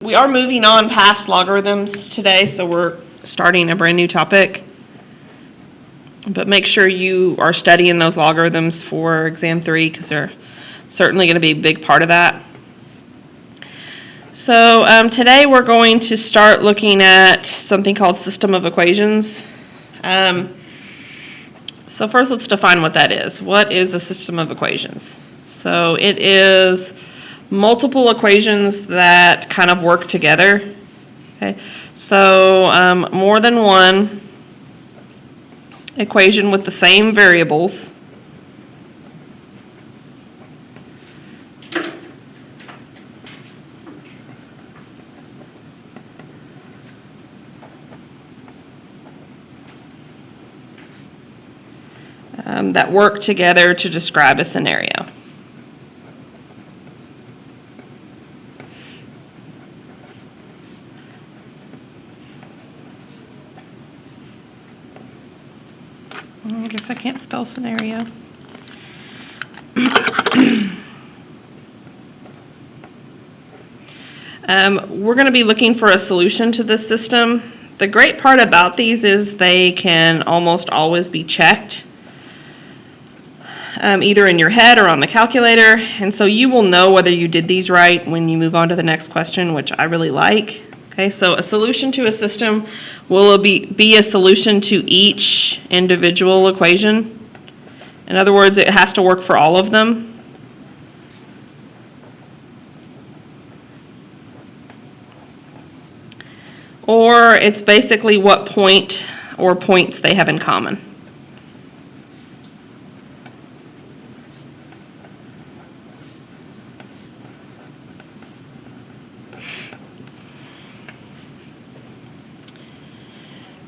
we are moving on past logarithms today, so we're starting a brand new topic. But make sure you are studying those logarithms for exam 3 because they're certainly going to be a big part of that. So today we're going to start looking at something called system of equations. So first let's define what that is. What is a system of equations? So it is multiple equations that kind of work together. Okay? So more than one equation with the same variables that work together to describe a scenario. I guess I can't spell scenario. We're going to be looking for a solution to this system. The great part about these is they can almost always be checked, either in your head or on the calculator, and so you will know whether you did these right when you move on to the next question, which I really like. Okay, so a solution to a system will be a solution to each individual equation. In other words, it has to work for all of them. Or it's basically what point or points they have in common.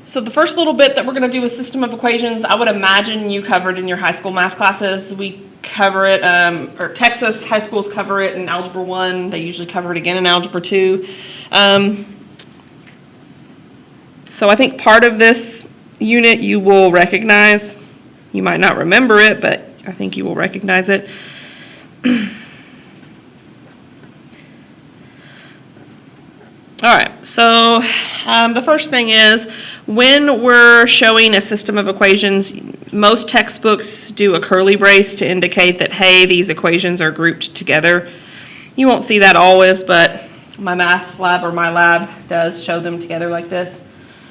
So the first little bit that we're going to do with system of equations, I would imagine you covered in your high school math classes. We cover it, or Texas high schools cover it in Algebra 1. They usually cover it again in Algebra 2. So I think part of this unit you will recognize. You might not remember it, but I think you will recognize it. All right, so the first thing is when we're showing a system of equations, most textbooks do a curly brace to indicate that, hey, these equations are grouped together. You won't see that always, but my math lab or my lab does show them together like this.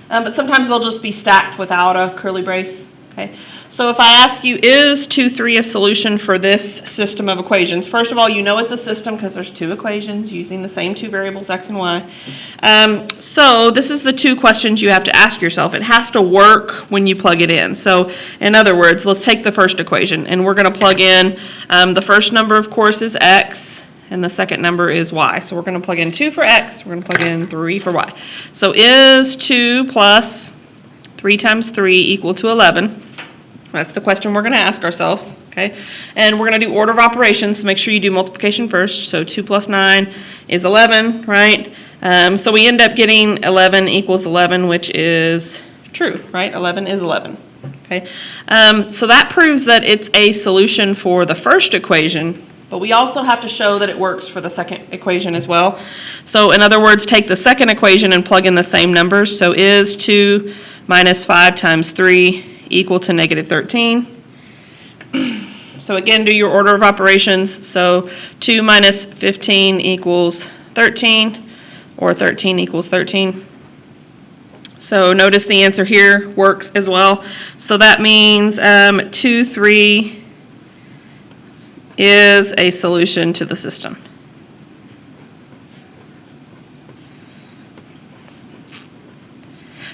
But sometimes they'll just be stacked without a curly brace. Okay. So if I ask you, is 2, 3 a solution for this system of equations? First of all, you know it's a system because there's 2 equations using the same 2 variables, x and y. So this is the 2 questions you have to ask yourself. It has to work when you plug it in. So in other words, let's take the first equation, and we're going to plug in, the first number, of course, is x, and the second number is y. So we're going to plug in 2 for x, we're going to plug in 3 for y. So is 2 plus 3 times 3 equal to 11? That's the question we're going to ask ourselves, okay? And we're going to do order of operations, so make sure you do multiplication first. So 2 plus 9 is 11, right? So we end up getting 11 equals 11, which is true, right? 11 is 11, okay? So that proves that it's a solution for the first equation, but we also have to show that it works for the second equation as well. So in other words, take the second equation and plug in the same numbers. So is 2 minus 5 times 3 equal to negative 13. So again, do your order of operations. So 2 minus 15 equals 13, or 13 equals 13. So notice the answer here works as well. So that means 2, 3 is a solution to the system.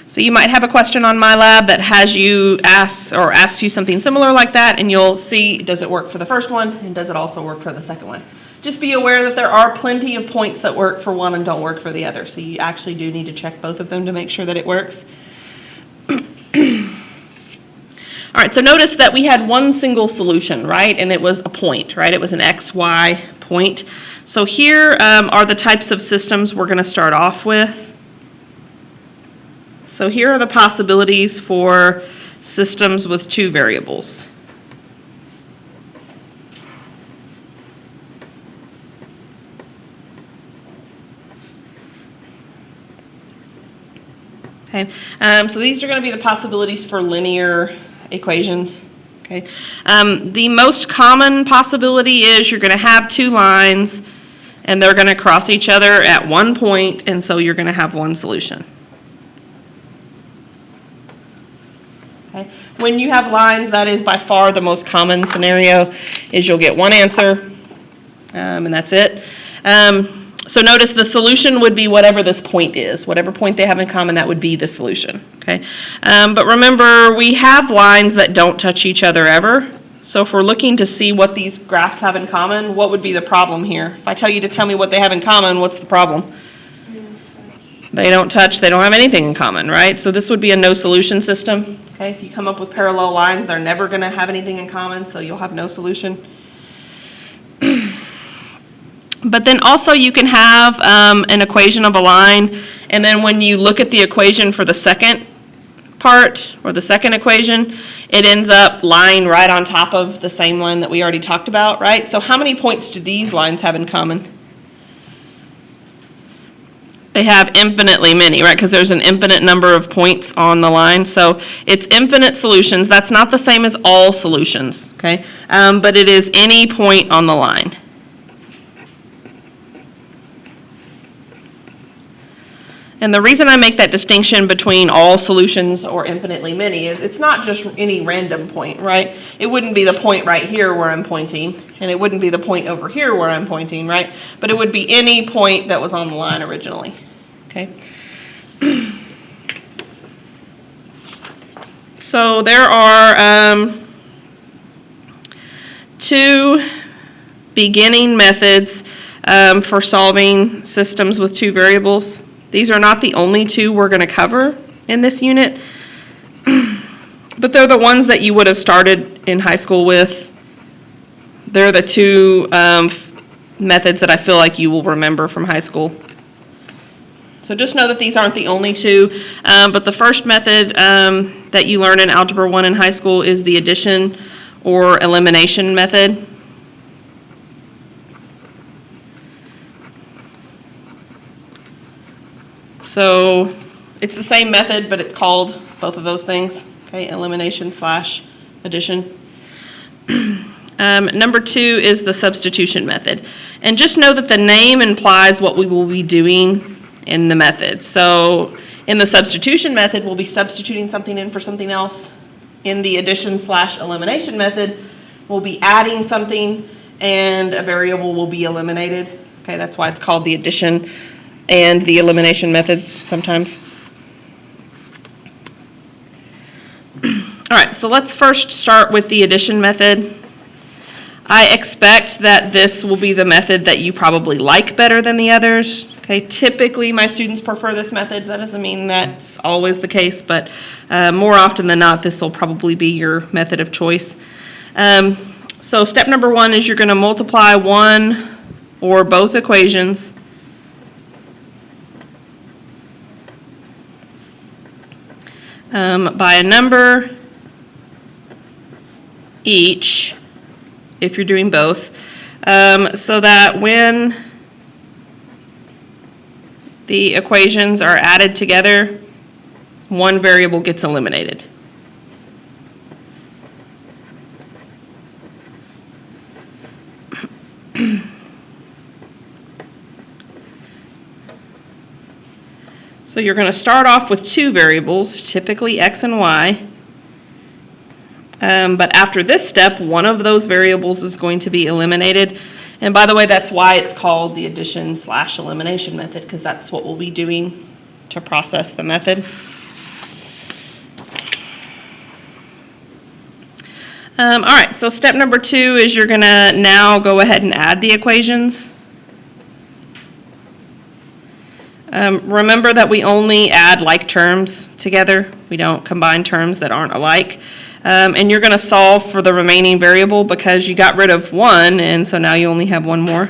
So you might have a question on MyLab that has you asks you something similar like that, and you'll see, does it work for the first one, and does it also work for the second one? Just be aware that there are plenty of points that work for one and don't work for the other, so you actually do need to check both of them to make sure that it works. All right, so notice that we had one single solution, right, and it was a point, right? It was an x, y point. So here are the types of systems we're going to start off with. So here are the possibilities for systems with 2 variables. Okay, so these are going to be the possibilities for linear equations. Okay, the most common possibility is you're going to have two lines and they're going to cross each other at one point, and so you're going to have one solution. Okay. When you have lines, that is by far the most common scenario, is you'll get one answer, and that's it. So notice the solution would be whatever this point is. Whatever point they have in common, that would be the solution. Okay. But remember, we have lines that don't touch each other ever. So if we're looking to see what these graphs have in common, what would be the problem here? If I tell you to tell me what they have in common, what's the problem? They don't touch, they don't have anything in common, right? So this would be a no solution system. Okay, if you come up with parallel lines, they're never going to have anything in common, so you'll have no solution. But then also you can have an equation of a line, and then when you look at the equation for the second part, or the second equation, it ends up lying right on top of the same line that we already talked about, right? So how many points do these lines have in common? They have infinitely many, right? Because there's an infinite number of points on the line. So it's infinite solutions. That's not the same as all solutions, okay? But it is any point on the line. And the reason I make that distinction between all solutions or infinitely many is it's not just any random point, right? It wouldn't be the point right here where I'm pointing, and it wouldn't be the point over here where I'm pointing, right? But it would be any point that was on the line originally, okay? So there are two beginning methods for solving systems with two variables. These are not the only two we're going to cover in this unit, but they're the ones that you would have started in high school with. They're the two methods that I feel like you will remember from high school. So just know that these aren't the only two, but the first method that you learn in Algebra 1 in high school is the addition or elimination method. So it's the same method, but it's called both of those things, okay, elimination / addition. Number two is the substitution method. And just know that the name implies what we will be doing in the method. So in the substitution method, we'll be substituting something in for something else. In the addition / elimination method, we'll be adding something and a variable will be eliminated. Okay, that's why it's called the addition and the elimination method sometimes. All right, so let's first start with the addition method. I expect that this will be the method that you probably like better than the others. Okay, typically my students prefer this method. That doesn't mean that's always the case, but more often than not, this will probably be your method of choice. So step number one is you're going to multiply one or both equations by a number each, if you're doing both, so that when the equations are added together, one variable gets eliminated. So you're going to start off with two variables, typically x and y. But after this step, one of those variables is going to be eliminated. And by the way, that's why it's called the addition / elimination method, because that's what we'll be doing to process the method. All right, so step number two is you're going to now go ahead and add the equations. Remember that we only add like terms together. We don't combine terms that aren't alike. And you're going to solve for the remaining variable because you got rid of one, and so now you only have one more.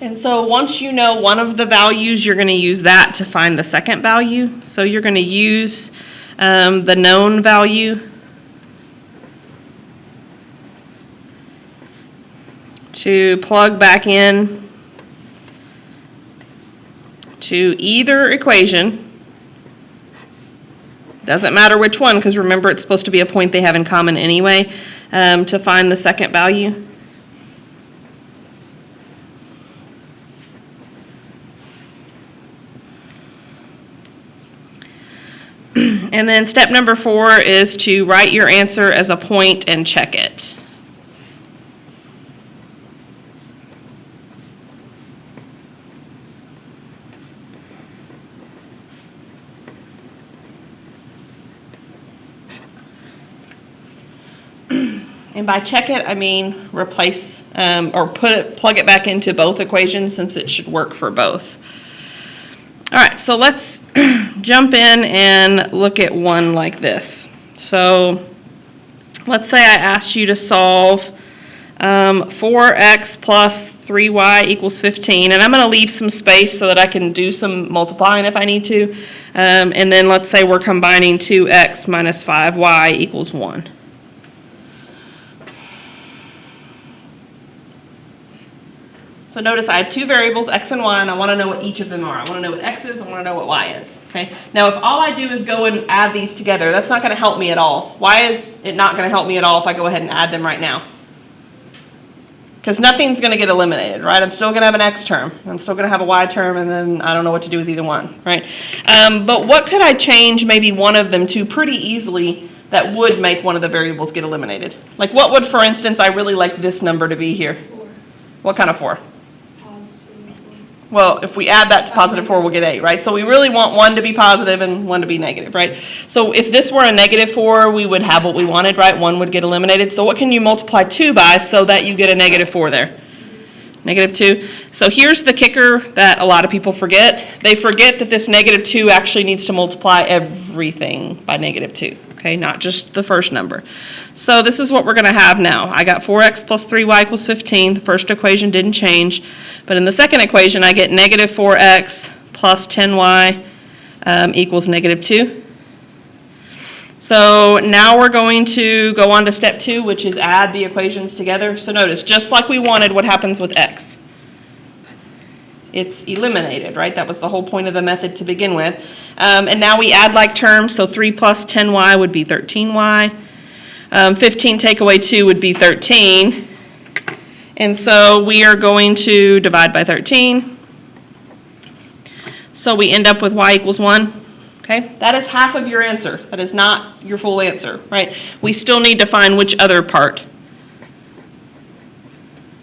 And so once you know one of the values, you're going to use that to find the second value. So you're going to use the known value to plug back in to either equation. Doesn't matter which one, because remember it's supposed to be a point they have in common anyway, to find the second value. And then step number 4 is to write your answer as a point and check it. And by check it, I mean replace or plug it back into both equations, since it should work for both. All right, so let's jump in and look at one like this. So let's say I asked you to solve 4x plus 3y equals 15, and I'm going to leave some space so that I can do some multiplying if I need to. And then let's say we're combining 2x minus 5y equals 1. So notice I have two variables, x and y, and I want to know what each of them are. I want to know what x is, I want to know what y is. Okay. Now if all I do is go and add these together, that's not going to help me at all. Why is it not going to help me at all if I go ahead and add them right now? Because nothing's going to get eliminated, right? I'm still going to have an x term. I'm still going to have a y term, and then I don't know what to do with either one, right? But what could I change maybe one of them to pretty easily that would make one of the variables get eliminated? Like what would, for instance, I really like this number to be here? 4. What kind of 4? Well, if we add that to positive 4, we'll get 8, right? So we really want one to be positive and one to be negative, right? So if this were a negative 4, we would have what we wanted, right? One would get eliminated. So what can you multiply 2 by so that you get a negative 4 there? Negative 2. So here's the kicker that a lot of people forget. They forget that this negative 2 actually needs to multiply everything by negative 2, okay? Not just the first number. So this is what we're going to have now. I got 4x plus 3y equals 15. The first equation didn't change. But in the second equation, I get negative 4x plus 10y equals negative 2. So now we're going to go on to step 2, which is add the equations together. So notice, just like we wanted, what happens with x? It's eliminated, right? That was the whole point of the method to begin with. And now we add like terms, so 3 plus 10y would be 13y. 15 take away 2 would be 13. And so we are going to divide by 13. So we end up with y equals 1. Okay, that is half of your answer. That is not your full answer, right? We still need to find which other part.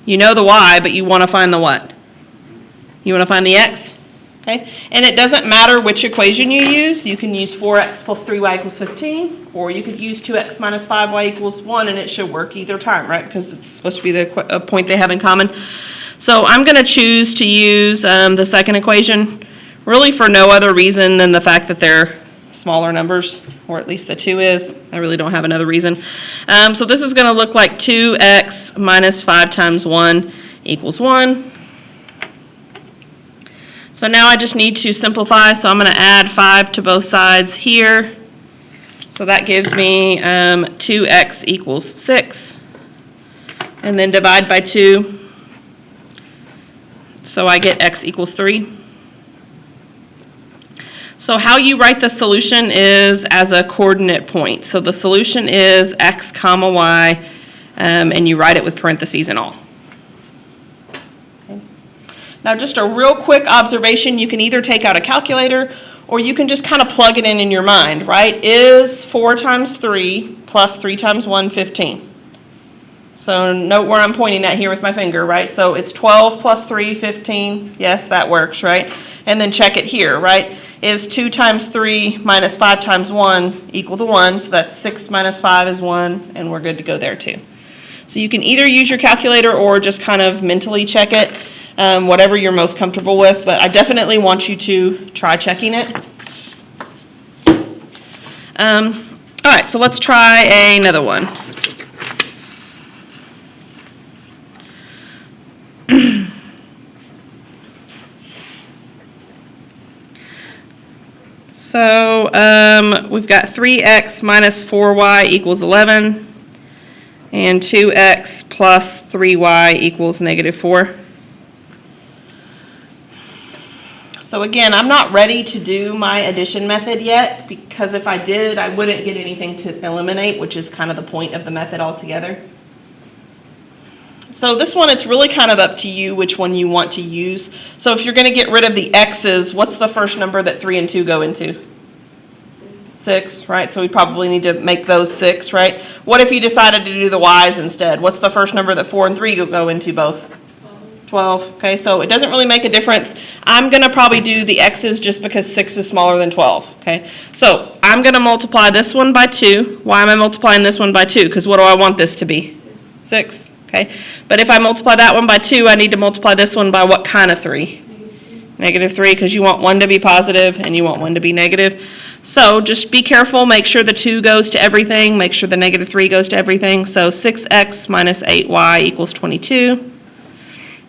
You know the y, but you want to find the what? You want to find the x? Okay, and it doesn't matter which equation you use. You can use 4x plus 3y equals 15, or you could use 2x minus 5y equals 1, and it should work either time, right? Because it's supposed to be a point they have in common. So I'm going to choose to use the second equation, really for no other reason than the fact that they're smaller numbers, or at least the 2 is. I really don't have another reason. So this is going to look like 2x minus 5 times 1 equals 1. So now I just need to simplify, so I'm going to add 5 to both sides here. So that gives me 2x equals 6. And then divide by 2. So I get x equals 3. So how you write the solution is as a coordinate point. So the solution is x comma y, and you write it with parentheses and all. Okay. Now just a real quick observation, you can either take out a calculator or you can just kind of plug it in your mind, right? Is 4 times 3 plus 3 times 1, 15? So note where I'm pointing at here with my finger, right? So it's 12 plus 3, 15. Yes, that works, right? And then check it here, right? Is 2 times 3 minus 5 times 1 equal to 1? So that's 6 minus 5 is 1, and we're good to go there too. So you can either use your calculator or just kind of mentally check it, whatever you're most comfortable with, but I definitely want you to try checking it. All right, so let's try another one. So we've got 3x minus 4y equals 11. And 2x plus 3y equals negative 4. So again, I'm not ready to do my addition method yet, because if I did, I wouldn't get anything to eliminate, which is kind of the point of the method altogether. So this one, it's really kind of up to you which one you want to use. So if you're going to get rid of the x's, what's the first number that 3 and 2 go into? 6, right? So we probably need to make those 6, right? What if you decided to do the y's instead? What's the first number that 4 and 3 go into both? 12. Okay, so it doesn't really make a difference. I'm going to probably do the x's just because 6 is smaller than 12. Okay, so I'm going to multiply this one by 2. Why am I multiplying this one by 2? Because what do I want this to be? 6. Okay, but if I multiply that one by 2, I need to multiply this one by what kind of 3? Negative 3, because you want one to be positive and you want one to be negative. So just be careful, make sure the 2 goes to everything, make sure the negative 3 goes to everything. So 6x minus 8y equals 22.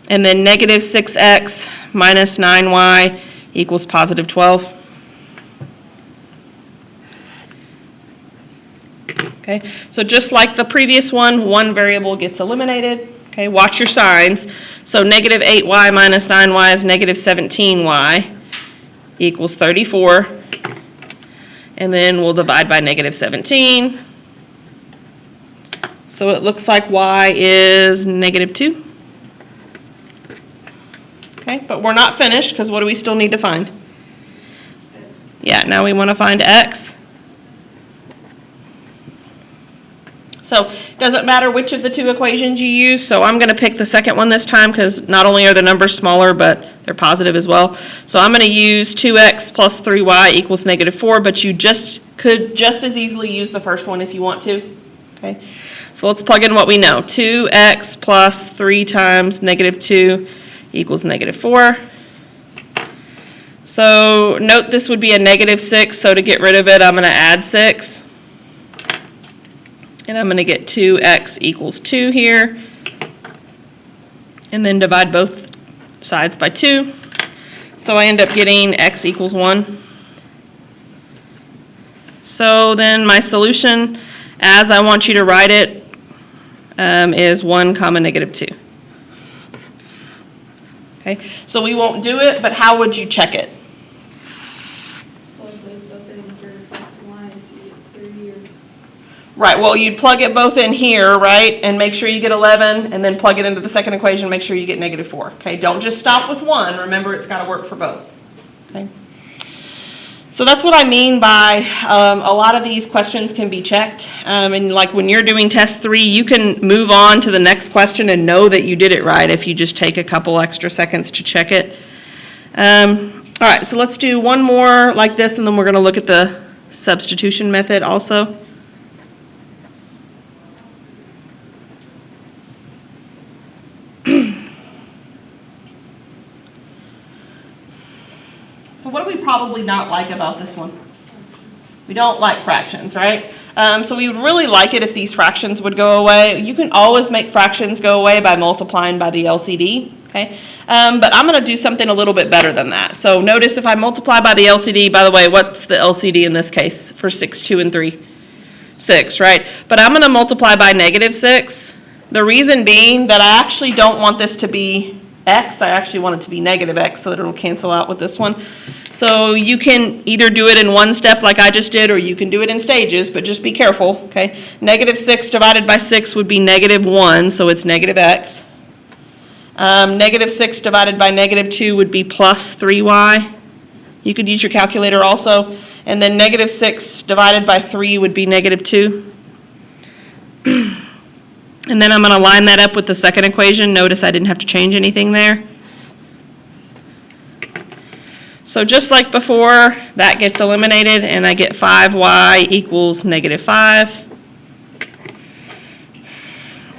And then negative 6x minus 9y equals positive 12. Okay, so just like the previous one variable gets eliminated. Okay, watch your signs. So negative 8y minus 9y is negative 17y equals 34. And then we'll divide by negative 17. So it looks like y is negative 2. Okay, but we're not finished, because what do we still need to find? Yeah, now we want to find x. So it doesn't matter which of the two equations you use, so I'm going to pick the second one this time, because not only are the numbers smaller, but they're positive as well. So I'm going to use 2x plus 3y equals negative 4, but you could just as easily use the first one if you want to. Okay, so let's plug in what we know. 2x plus 3 times negative 2 equals negative 4. So note this would be a negative 6, so to get rid of it, I'm going to add 6. And I'm going to get 2x equals 2 here. And then divide both sides by 2. So I end up getting x equals 1. So then my solution, as I want you to write it, is 1 comma negative 2. Okay, so we won't do it, but how would you check it? Right, well, you'd plug it both in here, right, and make sure you get 11, and then plug it into the second equation, make sure you get negative 4. Okay, don't just stop with one. Remember, it's got to work for both. Okay, so that's what I mean by a lot of these questions can be checked. And like when you're doing test 3, you can move on to the next question and know that you did it right if you just take a couple extra seconds to check it. All right, so let's do one more like this, and then we're going to look at the substitution method also. So what do we probably not like about this one? We don't like fractions, right? So we would really like it if these fractions would go away. You can always make fractions go away by multiplying by the LCD, okay? But I'm going to do something a little bit better than that. So notice if I multiply by the LCD, by the way, what's the LCD in this case for 6, 2, and 3? 6, right? But I'm going to multiply by negative 6. The reason being that I actually don't want this to be x. I actually want it to be negative x so that it'll cancel out with this one. So you can either do it in one step like I just did, or you can do it in stages, but just be careful, okay? Negative 6 divided by 6 would be negative 1, so it's negative x. Negative 6 divided by negative 2 would be plus 3y. You could use your calculator also. And then negative 6 divided by 3 would be negative 2. And then I'm going to line that up with the second equation. Notice I didn't have to change anything there. So just like before, that gets eliminated, and I get 5y equals negative 5.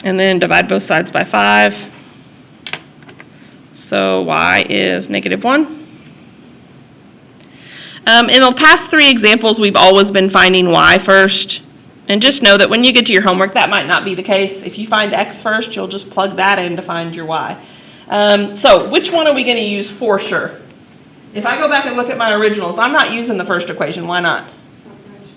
And then divide both sides by 5. So y is negative 1. In the past 3 examples, we've always been finding y first. And just know that when you get to your homework, that might not be the case. If you find x first, you'll just plug that in to find your y. So which one are we going to use for sure? If I go back and look at my originals, I'm not using the first equation. Why not?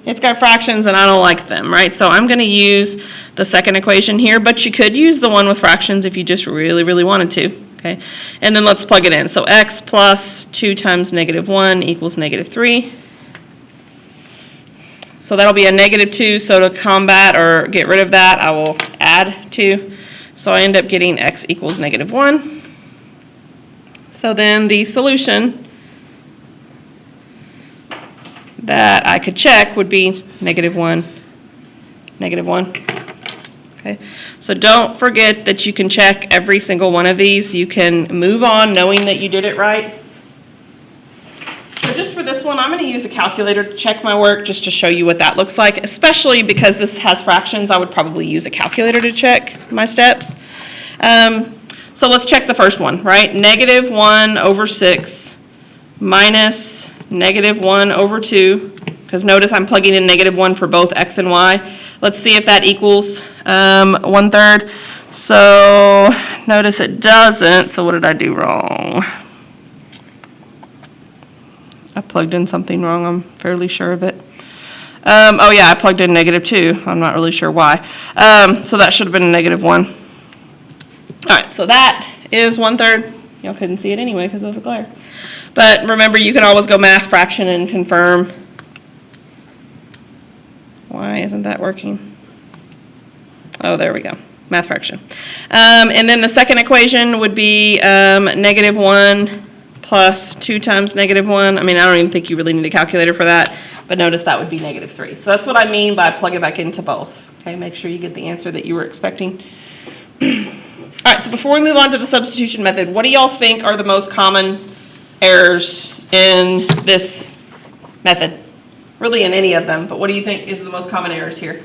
It's got fractions and I don't like them, right? So I'm going to use the second equation here, but you could use the one with fractions if you just really, really wanted to, okay? And then let's plug it in. So x plus 2 times -1 equals -3. So that'll be a -2, so to combat or get rid of that, I will add 2. So I end up getting x equals -1. So then the solution that I could check would be -1, -1. Okay, so don't forget that you can check every single one of these. You can move on knowing that you did it right. So just for this one, I'm going to use the calculator to check my work just to show you what that looks like, especially because this has fractions. I would probably use a calculator to check my steps. So let's check the first one, right? -1/6 minus -1/2, because notice I'm plugging in -1 for both x and y. Let's see if that equals 1/3. So notice it doesn't, so what did I do wrong? I plugged in something wrong, I'm fairly sure of it. Oh yeah, I plugged in -2, I'm not really sure why. So that should have been a -1. All right, so that is 1/3. Y'all couldn't see it anyway because of the glare. But remember, you can always go math fraction and confirm. Why isn't that working? Oh, there we go, math fraction. And then the second equation would be -1 plus 2 times -1. I mean, I don't even think you really need a calculator for that, but notice that would be -3. So that's what I mean by plug it back into both. Okay, make sure you get the answer that you were expecting. All right, so before we move on to the substitution method, what do y'all think are the most common errors in this method? Really in any of them, but what do you think is the most common errors here?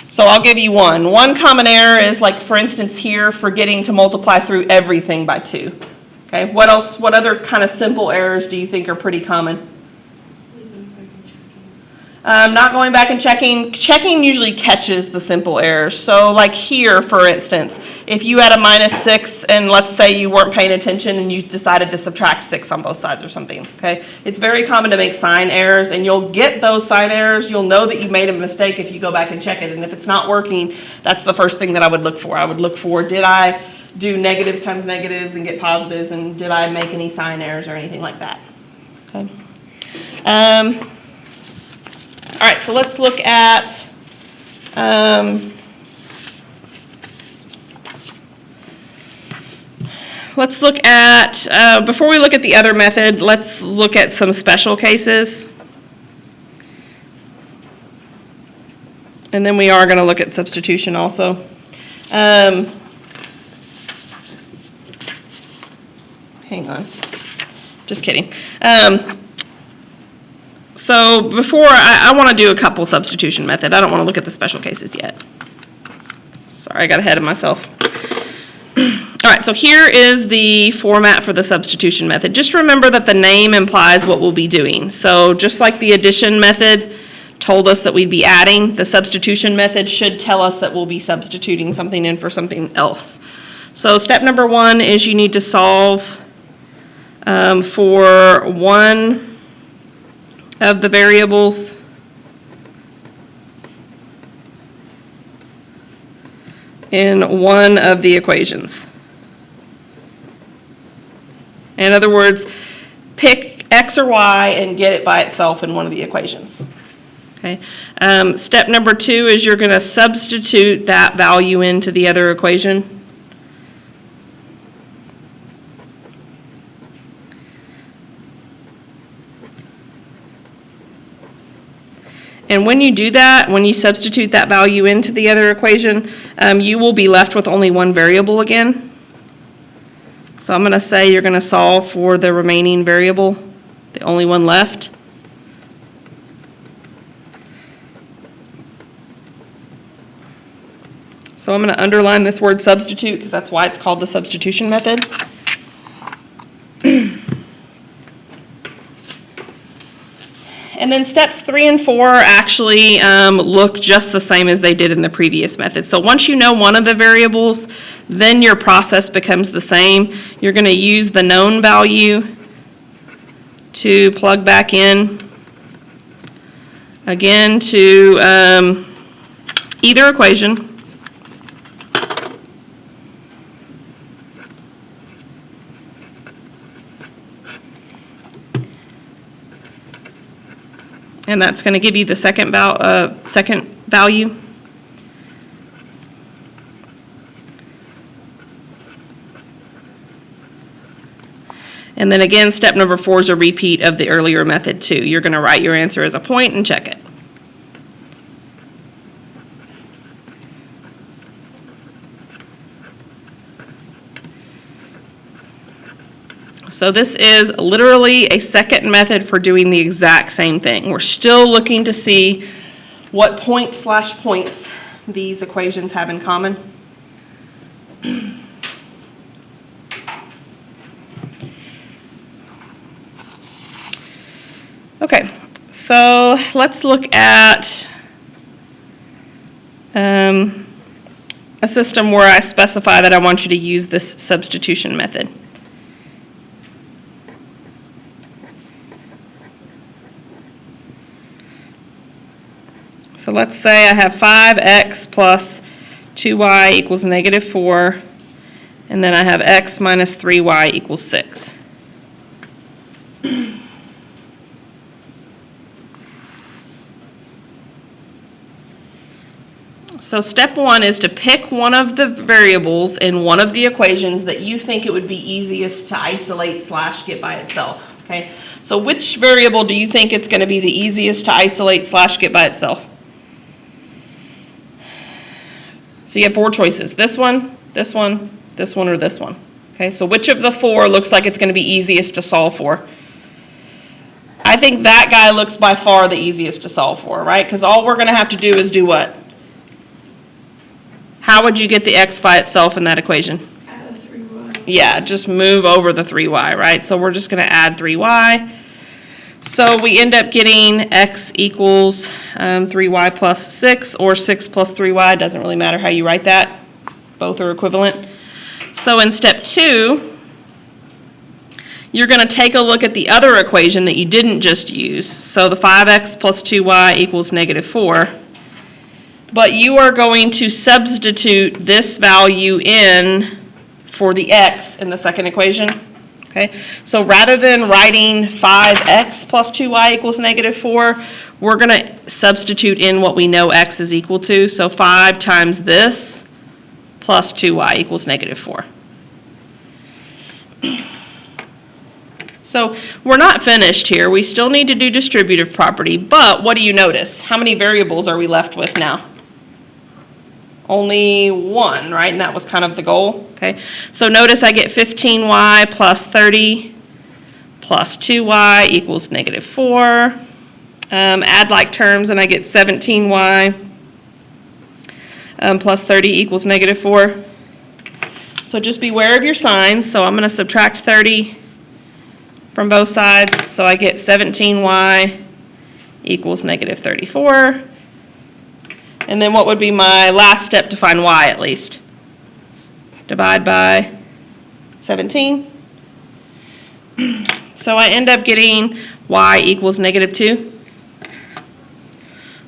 So I'll give you one. One common error is, like, for instance here, forgetting to multiply through everything by 2. Okay, what else, what other kind of simple errors do you think are pretty common? Not going back and checking. Checking usually catches the simple errors. So like here, for instance, if you had a -6 and let's say you weren't paying attention and you decided to subtract 6 on both sides or something, okay? It's very common to make sign errors, and you'll get those sign errors. You'll know that you made a mistake if you go back and check it, and if it's not working, that's the first thing that I would look for. I would look for, did I do negatives times negatives and get positives, and did I make any sign errors or anything like that, okay? All right, so let's look at before we look at the other method, let's look at some special cases. And then we are going to look at substitution also. Hang on. Just kidding. So before, I want to do a couple substitution method. I don't want to look at the special cases yet. Sorry, I got ahead of myself. All right, so here is the format for the substitution method. Just remember that the name implies what we'll be doing. So just like the addition method told us that we'd be adding, the substitution method should tell us that we'll be substituting something in for something else. So step number 1 is you need to solve for one of the variables in one of the equations. In other words, pick x or y and get it by itself in one of the equations. Okay. Step number 2 is you're going to substitute that value into the other equation. And when you do that, when you substitute that value into the other equation, you will be left with only one variable again. So I'm going to say you're going to solve for the remaining variable, the only one left. So I'm going to underline this word substitute because that's why it's called the substitution method. And then steps 3 and 4 actually look just the same as they did in the previous method. So once you know one of the variables, then your process becomes the same. You're going to use the known value to plug back in. Again, to either equation. And that's going to give you the second value. And then again, step number 4 is a repeat of the earlier method too. You're going to write your answer as a point and check it. So this is literally a second method for doing the exact same thing. We're still looking to see what points these equations have in common. Okay, so let's look at a system where I specify that I want you to use this substitution method. So let's say I have 5x plus 2y equals negative 4, and then I have x minus 3y equals 6. So step 1 is to pick one of the variables in one of the equations that you think it would be easiest to isolate / get by itself. Okay? So which variable do you think it's going to be the easiest to isolate / get by itself? So you have 4 choices. This one, this one, this one, or this one. Okay, so which of the 4 looks like it's going to be easiest to solve for? I think that guy looks by far the easiest to solve for, right? Because all we're going to have to do is do what? How would you get the x by itself in that equation? Add a 3y. Yeah, just move over the 3y, right? So we're just going to add 3y. So we end up getting x equals 3y plus 6, or 6 plus 3y. Doesn't really matter how you write that. Both are equivalent. So in step 2, you're going to take a look at the other equation that you didn't just use. So the 5x plus 2y equals negative 4. But you are going to substitute this value in for the x in the second equation. Okay, so rather than writing 5x plus 2y equals negative 4, we're going to substitute in what we know x is equal to. So 5 times this plus 2y equals negative 4. So we're not finished here. We still need to do distributive property, but what do you notice? How many variables are we left with now? Only 1, right? And that was kind of the goal. Okay. So notice I get 15y plus 30 plus 2y equals negative 4. Add like terms and I get 17y plus 30 equals negative 4. So just beware of your signs. So I'm going to subtract 30 from both sides. So I get 17y equals negative 34. And then what would be my last step to find y at least? Divide by 17. So I end up getting y equals negative 2.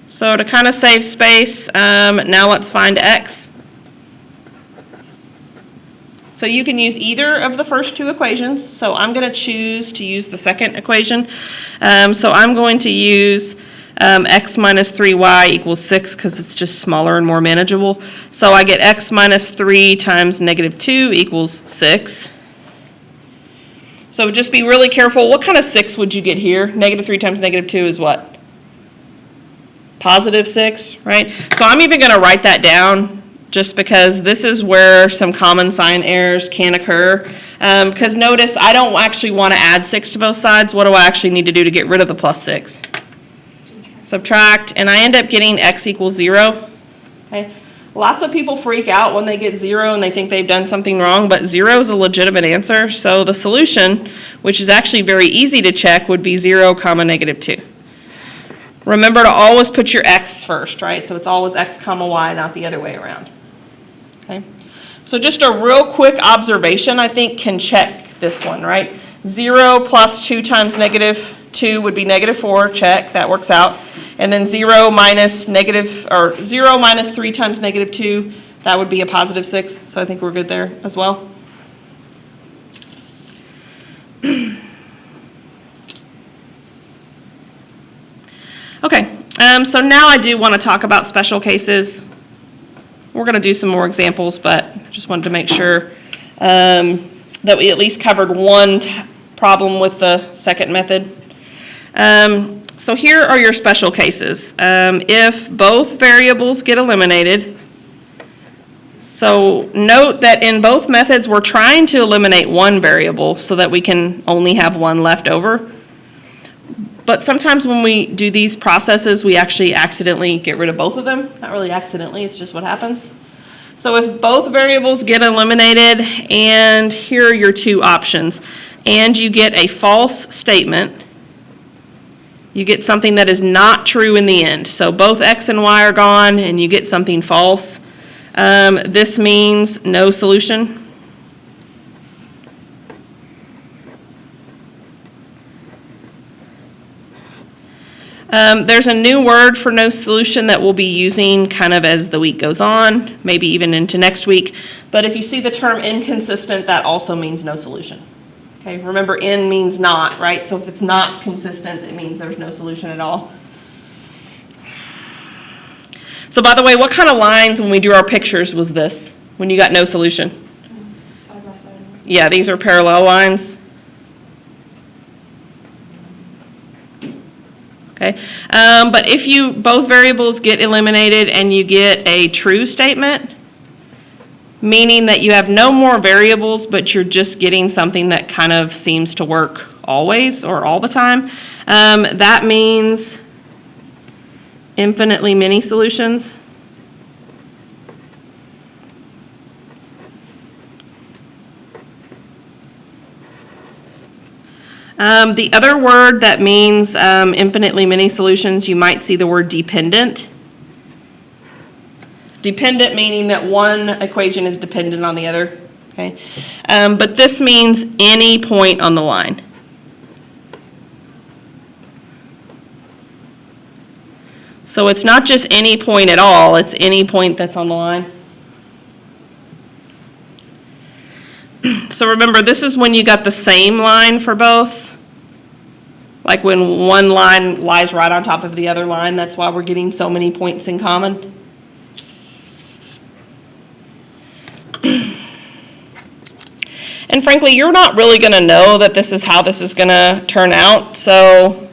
So to kind of save space, now let's find x. So you can use either of the first 2 equations. So I'm going to choose to use the second equation. So I'm going to use x minus 3y equals 6 because it's just smaller and more manageable. So I get x minus 3 times negative 2 equals 6. So just be really careful. What kind of 6 would you get here? Negative 3 times negative 2 is what? Positive 6, right? So I'm even going to write that down just because this is where some common sign errors can occur. Because notice I don't actually want to add 6 to both sides. What do I actually need to do to get rid of the plus 6? Subtract, and I end up getting x equals 0. Okay. Lots of people freak out when they get 0 and they think they've done something wrong, but 0 is a legitimate answer. So the solution, which is actually very easy to check, would be 0 comma negative 2. Remember to always put your x first, right? So it's always x comma y, not the other way around. Okay. So just a real quick observation, I think, can check this one, right? 0 plus 2 times negative 2 would be -4, check, that works out. And then 0 minus 3 times -2, that would be a +6. So I think we're good there as well. Okay, so now I do want to talk about special cases. We're going to do some more examples, but just wanted to make sure that we at least covered one problem with the second method. So here are your special cases. If both variables get eliminated, so note that in both methods we're trying to eliminate one variable so that we can only have one left over. But sometimes when we do these processes, we actually accidentally get rid of both of them. Not really accidentally, it's just what happens. So if both variables get eliminated, and here are your two options, and you get a false statement, you get something that is not true in the end. So both x and y are gone, and you get something false. This means no solution. There's a new word for no solution that we'll be using kind of as the week goes on, maybe even into next week. But if you see the term inconsistent, that also means no solution. Okay, remember in means not, right? So if it's not consistent, it means there's no solution at all. So by the way, what kind of lines when we drew our pictures was this, when you got no solution? Side by side. Yeah, these are parallel lines. Okay, but if both variables get eliminated and you get a true statement, meaning that you have no more variables, but you're just getting something that kind of seems to work always or all the time, that means infinitely many solutions. The other word that means infinitely many solutions, you might see the word dependent. Dependent meaning that one equation is dependent on the other. Okay, but this means any point on the line. So it's not just any point at all, it's any point that's on the line. So remember, this is when you got the same line for both. Like when one line lies right on top of the other line, that's why we're getting so many points in common. And frankly, you're not really going to know that this is how this is going to turn out. So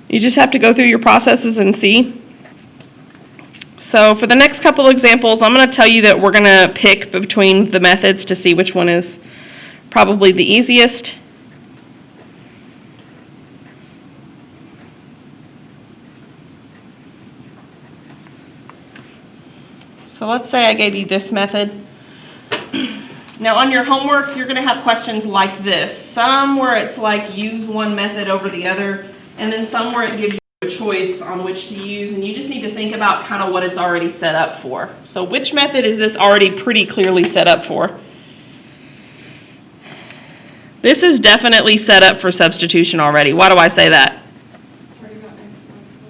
you just have to go through your processes and see. So for the next couple examples, I'm going to tell you that we're going to pick between the methods to see which one is probably the easiest. So let's say I gave you this method. Now on your homework, you're going to have questions like this. Some where it's like use one method over the other, and then some where it gives you a choice on which to use, and you just need to think about kind of what it's already set up for. So which method is this already pretty clearly set up for? This is definitely set up for substitution already. Why do I say that?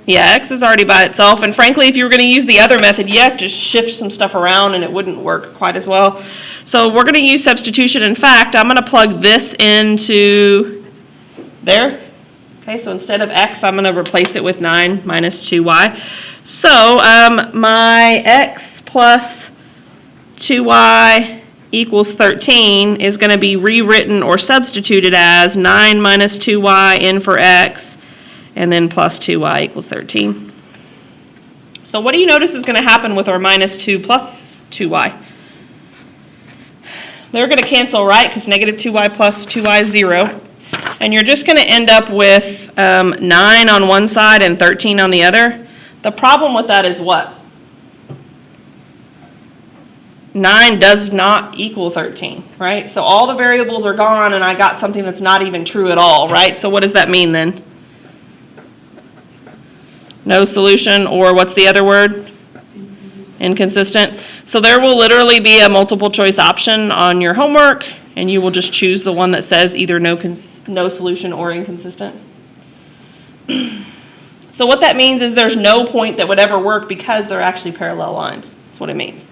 Yeah, x is already by itself, and frankly, if you were going to use the other method, you have to shift some stuff around and it wouldn't work quite as well. So we're going to use substitution. In fact, I'm going to plug this into there. Okay, so instead of x, I'm going to replace it with 9 minus 2y. So my x plus 2y equals 13 is going to be rewritten or substituted as 9 minus 2y in for x, and then plus 2y equals 13. So what do you notice is going to happen with our minus 2 plus 2y? They're going to cancel, right? Because negative 2y plus 2y is 0. And you're just going to end up with 9 on one side and 13 on the other. The problem with that is what? 9 does not equal 13, right? So all the variables are gone and I got something that's not even true at all, right? So what does that mean then? No solution, or what's the other word? Inconsistent. So there will literally be a multiple choice option on your homework. and you will just choose the one that says either no solution or inconsistent. So what that means is there's no point that would ever work because they're actually parallel lines. That's what it means.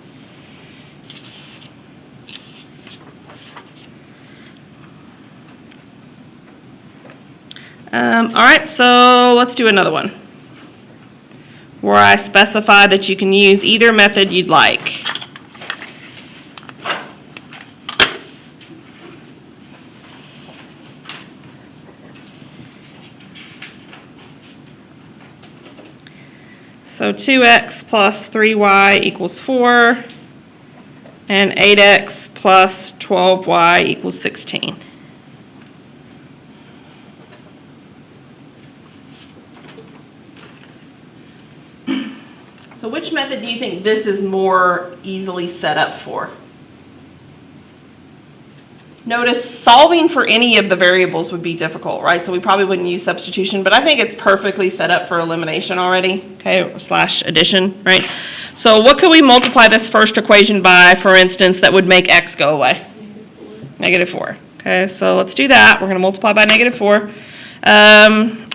All right, so let's do another one where I specify that you can use either method you'd like. So 2x plus 3y equals 4, and 8x plus 12y equals 16. So which method do you think this is more easily set up for? Notice solving for any of the variables would be difficult, right? So we probably wouldn't use substitution, but I think it's perfectly set up for elimination already, okay, slash addition, right? So what could we multiply this first equation by, for instance, that would make x go away? -4. Okay, so let's do that. We're going to multiply by -4.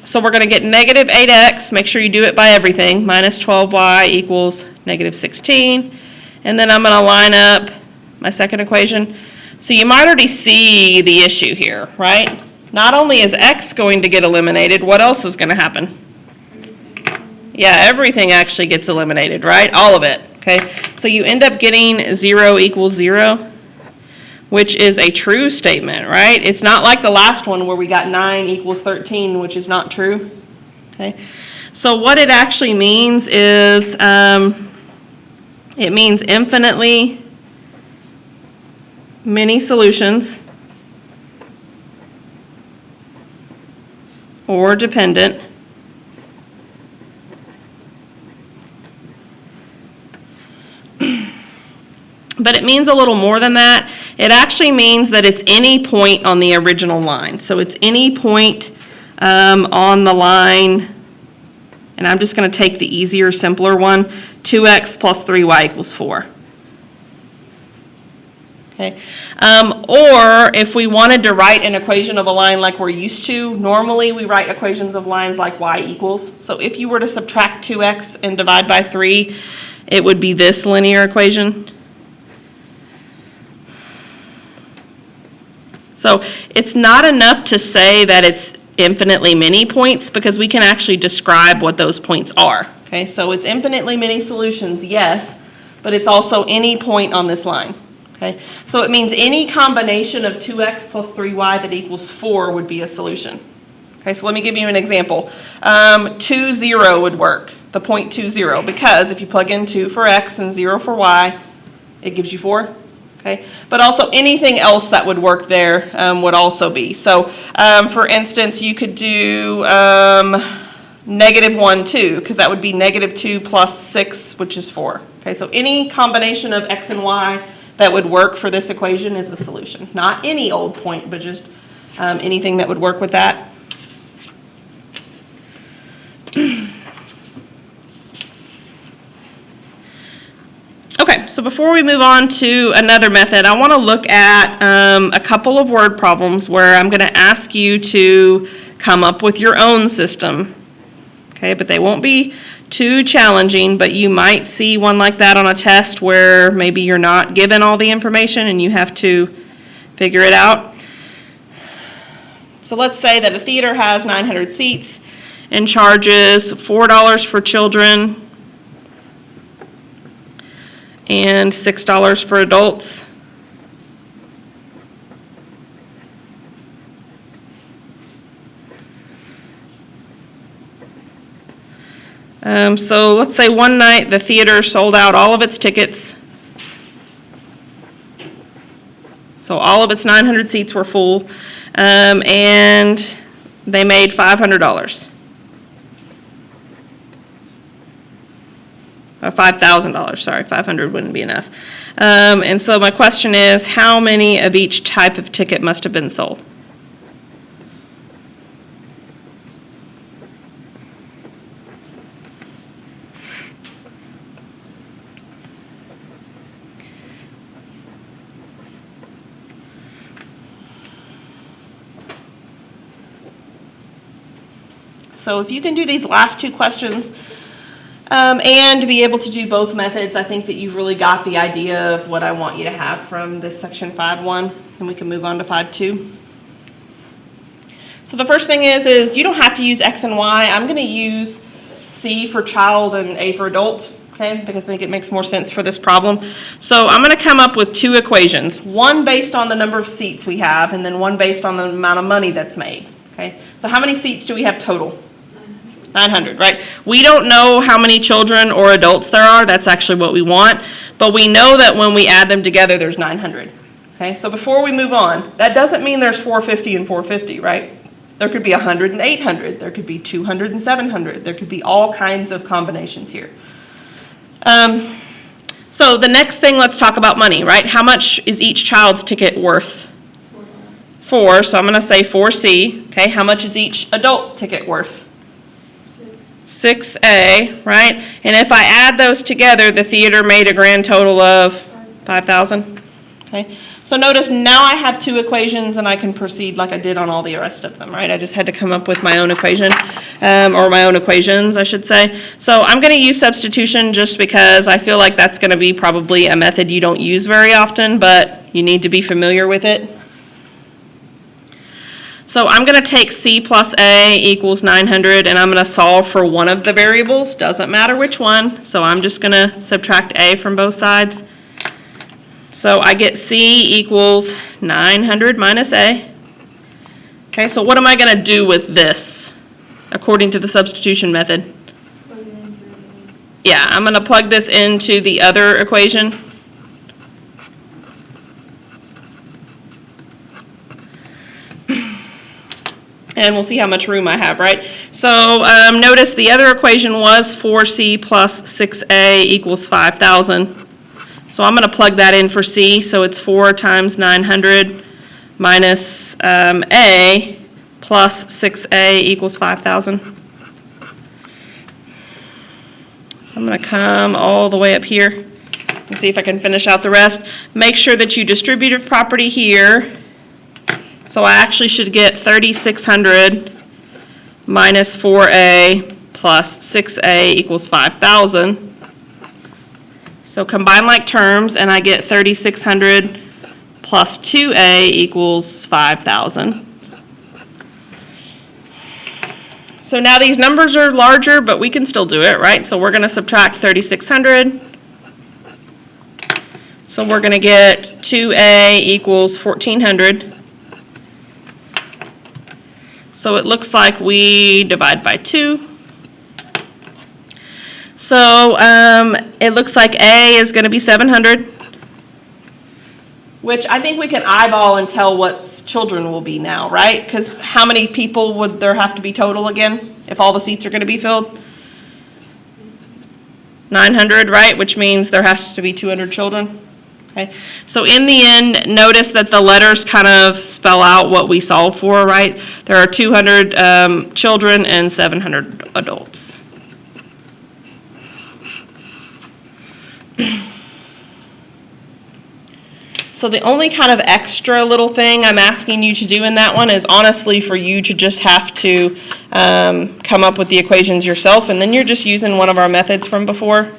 So we're going to get negative 8x, make sure you do it by everything, minus 12y equals negative 16. And then I'm going to line up my second equation. So you might already see the issue here, right? Not only is x going to get eliminated, what else is going to happen? Yeah, everything actually gets eliminated, right? All of it, okay? So you end up getting 0 equals 0, which is a true statement, right? It's not like the last one where we got 9 equals 13, which is not true, okay? So what it actually means is it means infinitely many solutions or dependent but it means a little more than that. It actually means that it's any point on the original line. So it's any point on the line, and I'm just going to take the easier, simpler one, 2x plus 3y equals 4. Okay. Or if we wanted to write an equation of a line like we're used to, normally we write equations of lines like y equals. So if you were to subtract 2x and divide by 3, it would be this linear equation. So it's not enough to say that it's infinitely many points because we can actually describe what those points are. Okay, so it's infinitely many solutions, yes, but it's also any point on this line. Okay, so it means any combination of 2x plus 3y that equals 4 would be a solution. Okay, so let me give you an example. 2, 0 would work, the point 2, 0, because if you plug in 2 for x and 0 for y, it gives you 4. Okay, but also anything else that would work there would also be. So, for instance, you could do -1, 2, because that would be -2 plus 6, which is 4. Okay, so any combination of x and y that would work for this equation is a solution. Not any old point, but just anything that would work with that. Okay, so before we move on to another method, I want to look at a couple of word problems where I'm going to ask you to come up with your own system. Okay, but they won't be too challenging, but you might see one like that on a test where maybe you're not given all the information and you have to figure it out. So let's say that a theater has 900 seats and charges $4 for children and $6 for adults. So let's say one night the theater sold out all of its tickets. So all of its 900 seats were full, and they made $500. $5,000, sorry, 500 wouldn't be enough. And so my question is, how many of each type of ticket must have been sold? So if you can do these last two questions and be able to do both methods, I think that you've really got the idea of what I want you to have from this section 5.1, and we can move on to 5.2. So the first thing is you don't have to use X and Y. I'm going to use C for child and A for adult, okay, because I think it makes more sense for this problem. So I'm going to come up with two equations, one based on the number of seats we have, and then one based on the amount of money that's made, okay? So how many seats do we have total? 900, right? We don't know how many children or adults there are. That's actually what we want. But we know that when we add them together, there's 900. Okay, so before we move on, that doesn't mean there's 450 and 450, right? There could be 100 and 800. There could be 200 and 700. There could be all kinds of combinations here. So the next thing, let's talk about money, right? How much is each child's ticket worth? 4, so I'm going to say 4C. Okay, how much is each adult ticket worth? 6A, right? And if I add those together, the theater made a grand total of 5,000. Okay, so notice now I have two equations and I can proceed like I did on all the rest of them, right? I just had to come up with my own equation, or my own equations, I should say. So I'm going to use substitution just because I feel like that's going to be probably a method you don't use very often, but you need to be familiar with it. So I'm going to take C plus A equals 900, and I'm going to solve for one of the variables. Doesn't matter which one, so I'm just going to subtract A from both sides. So I get C equals 900 minus A. Okay, so what am I going to do with this according to the substitution method? Yeah, I'm going to plug this into the other equation. And we'll see how much room I have, right? So notice the other equation was 4C plus 6A equals 5,000. So I'm going to plug that in for C. So it's 4 times 900 minus A plus 6A equals 5,000. So I'm going to come all the way up here and see if I can finish out the rest. Make sure that you distributive property here. So I actually should get 3,600 minus 4A plus 6A equals 5,000. So combine like terms, and I get 3,600 plus 2A equals 5,000. So now these numbers are larger, but we can still do it, right? So we're going to subtract 3,600. So we're going to get 2A equals 1,400. So it looks like we divide by 2. So it looks like A is going to be 700, which I think we can eyeball and tell what children will be now, right? Because how many people would there have to be total again if all the seats are going to be filled? 900, right? Which means there has to be 200 children. Okay. So in the end, notice that the letters kind of spell out what we solve for, right? There are 200 children and 700 adults. So the only kind of extra little thing I'm asking you to do in that one is honestly for you to just have to come up with the equations yourself, and then you're just using one of our methods from before.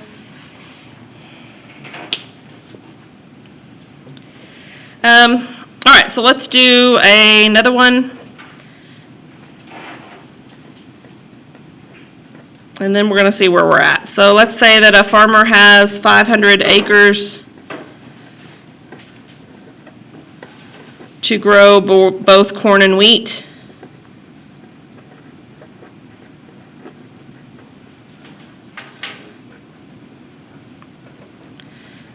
All right, so let's do another one. And then we're going to see where we're at. So let's say that a farmer has 500 acres to grow both corn and wheat.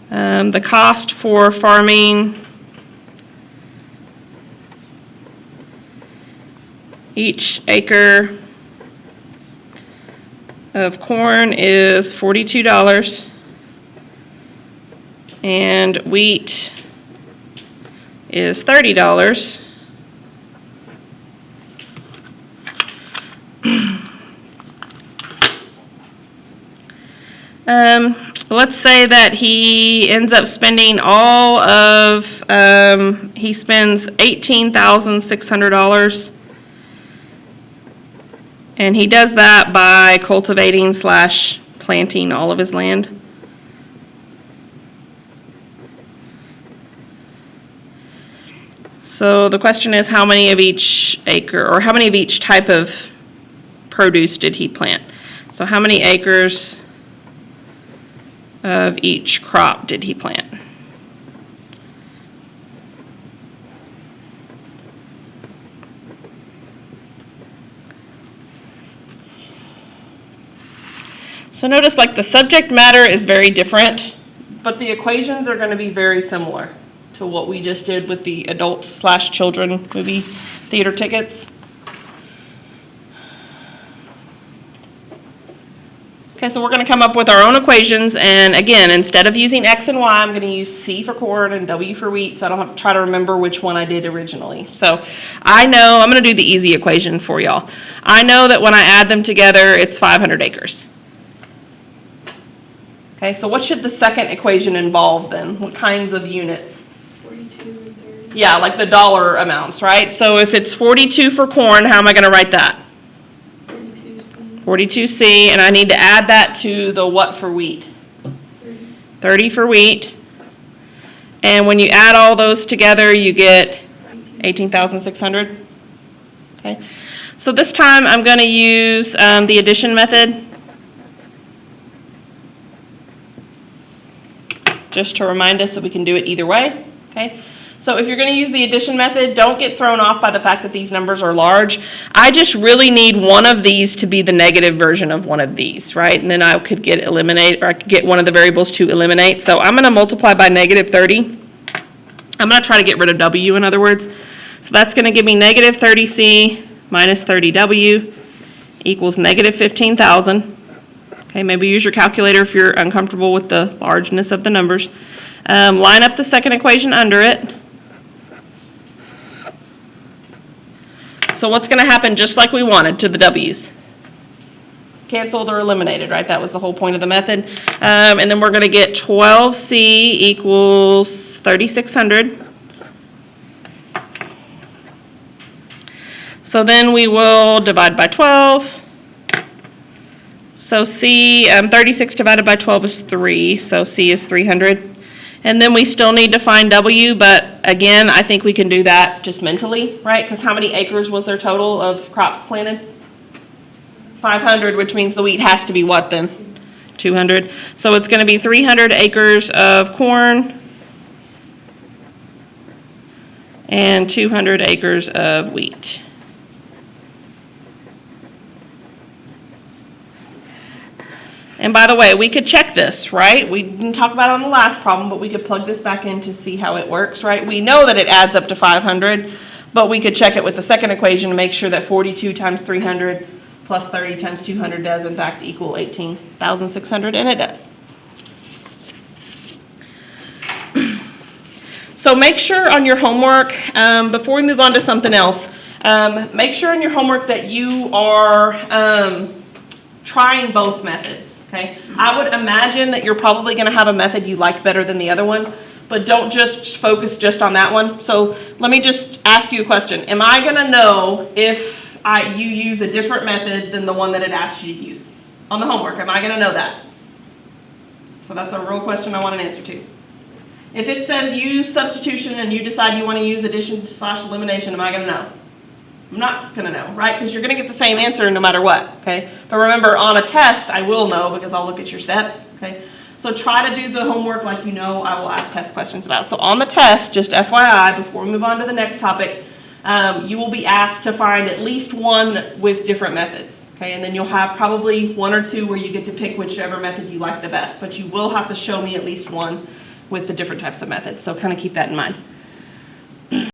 The cost for farming each acre of corn is $42, and wheat is $30. Let's say that he ends up spending all of, he spends $18,600 And he does that by cultivating / planting all of his land. So the question is, how many of each acre, or how many of each type of produce did he plant? So how many acres of each crop did he plant? So notice, like, the subject matter is very different, but the equations are going to be very similar to what we just did with the adults / children movie theater tickets. Okay, so we're going to come up with our own equations, and again, instead of using X and Y, I'm going to use C for corn and W for wheat, so I don't have to try to remember which one I did originally. So I know, I'm going to do the easy equation for y'all. I know that when I add them together, it's 500 acres. Okay, so what should the second equation involve then? What kinds of units? 42 and 30. Yeah, like the dollar amounts, right? So if it's 42 for corn, how am I going to write that? 42C. 42C, and I need to add that to the what for wheat? 30. 30 for wheat. And when you add all those together, you get 18,600. Okay, so this time I'm going to use the addition method, just to remind us that we can do it either way. Okay, so if you're going to use the addition method, don't get thrown off by the fact that these numbers are large. I just really need one of these to be the negative version of one of these, right? And then I could get eliminate, or I could get one of the variables to eliminate. So I'm going to multiply by negative 30. I'm going to try to get rid of W, in other words. So that's going to give me negative 30C minus 30W equals negative 15,000. Okay, maybe use your calculator if you're uncomfortable with the largeness of the numbers. Line up the second equation under it. So what's going to happen, just like we wanted, to the W's? Canceled or eliminated, right? That was the whole point of the method. And then we're going to get 12C equals 3,600. So then we will divide by 12. So C, 36 divided by 12 is 3, so C is 300. And then we still need to find W, but again, I think we can do that just mentally, right? Because how many acres was there total of crops planted? 500, which means the wheat has to be what then? 200. So it's going to be 300 acres of corn and 200 acres of wheat. And by the way, we could check this, right? We didn't talk about it on the last problem, but we could plug this back in to see how it works, right? We know that it adds up to 500, but we could check it with the second equation to make sure that 42 times 300 plus 30 times 200 does in fact equal 18,600, and it does. So make sure on your homework, before we move on to something else, make sure in your homework that you are trying both methods. Okay, I would imagine that you're probably going to have a method you like better than the other one, but don't just focus just on that one. So let me just ask you a question. Am I going to know if you use a different method than the one that it asked you to use on the homework? Am I going to know that? So that's a real question I want an answer to. If it says use substitution and you decide you want to use addition / elimination, am I going to know? I'm not going to know, right? Because you're going to get the same answer no matter what, okay? But remember, on a test, I will know because I'll look at your steps, okay? So try to do the homework like you know I will ask test questions about. So on the test, just FYI, before we move on to the next topic, you will be asked to find at least one with different methods, okay? And then you'll have probably one or two where you get to pick whichever method you like the best. But you will have to show me at least one with the different types of methods. So kind of keep that in mind.